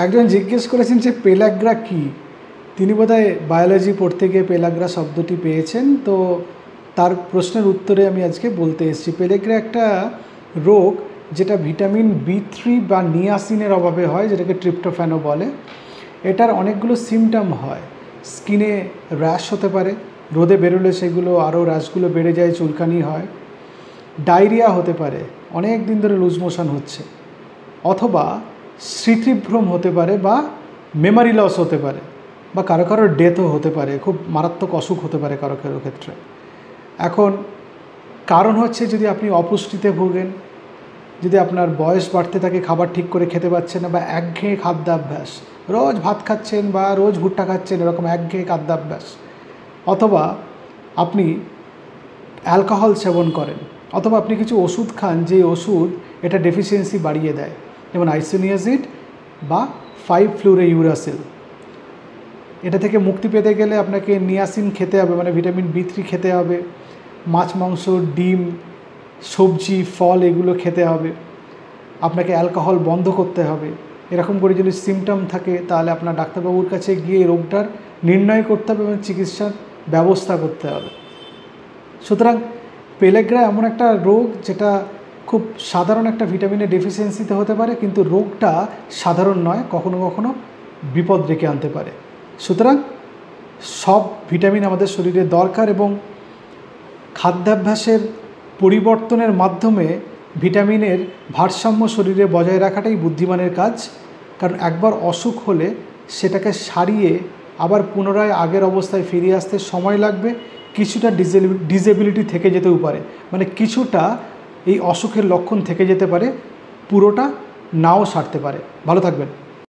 একজন জিজ্ঞেস করেছেন যে পেলাগ্রা কী। তিনি বোধহয় বায়োলজি পড়তে গিয়ে পেলাগ্রা শব্দটি পেয়েছেন, তো তার প্রশ্নের উত্তরে আমি আজকে বলতে এসেছি। পেলাগ্রা একটা রোগ যেটা ভিটামিন B3 বা নিয়াসিনের অভাবে হয়, যেটাকে ট্রিপ্টোফ্যানও বলে। এটার অনেকগুলো সিমটম হয়। স্কিনে র্যাশ হতে পারে, রোদে বেরোলে সেগুলো আরও র্যাশগুলো বেড়ে যায়, চুলকানি হয়। ডায়রিয়া হতে পারে, অনেক দিন ধরে লুজ মোশন হচ্ছে, অথবা স্মৃতিভ্রম হতে পারে, বা মেমারি লস হতে পারে, বা কারো কারো ডেথও হতে পারে। খুব মারাত্মক অসুখ হতে পারে কারো কারো ক্ষেত্রে। এখন কারণ হচ্ছে, যদি আপনি অপুষ্টিতে ভোগেন, যদি আপনার বয়স বাড়তে থাকে, খাবার ঠিক করে খেতে পাচ্ছেন না, বা একঘেয়ে খাদ্যাভ্যাস, রোজ ভাত খাচ্ছেন বা রোজ ভুট্টা খাচ্ছেন, এরকম একঘেয়ে খাদ্যাভ্যাস, অথবা আপনি অ্যালকোহল সেবন করেন, অথবা আপনি কিছু ওষুধ খান যে ওষুধ এটা ডেফিসিয়েন্সি বাড়িয়ে দেয়, যেমন আইসোনিয়াজিড বা 5-ফ্লুরোইউরাসিল। এটা থেকে মুক্তি পেতে গেলে আপনাকে নিয়াসিন খেতে হবে, মানে ভিটামিন B3 খেতে হবে, মাছ, মাংস, ডিম, সবজি, ফল এগুলো খেতে হবে। আপনাকে অ্যালকোহল বন্ধ করতে হবে। এরকম করে যদি সিমটম থাকে, তাহলে আপনার ডাক্তারবাবুর কাছে গিয়ে রোগটার নির্ণয় করতে হবে এবং চিকিৎসার ব্যবস্থা করতে হবে। সুতরাং পেলাগ্রা এমন একটা রোগ যেটা খুব সাধারণ একটা ভিটামিনের ডেফিসিয়েন্সিতে হতে পারে, কিন্তু রোগটা সাধারণ নয়, কখনো কখনো বিপদ ডেকে আনতে পারে। সুতরাং সব ভিটামিন আমাদের শরীরে দরকার, এবং খাদ্যাভ্যাসের পরিবর্তনের মাধ্যমে ভিটামিনের ভারসাম্য শরীরে বজায় রাখাটাই বুদ্ধিমানের কাজ। কারণ একবার অসুখ হলে সেটাকে সারিয়ে আবার পুনরায় আগের অবস্থায় ফিরে আসতে সময় লাগবে, কিছুটা ডিসেবিলিটি থেকে যেতেও পারে, মানে কিছুটা এই অসুখের লক্ষণ থেকে যেতে পারে, পুরোটা নাও সারতে পারে। ভালো থাকবেন।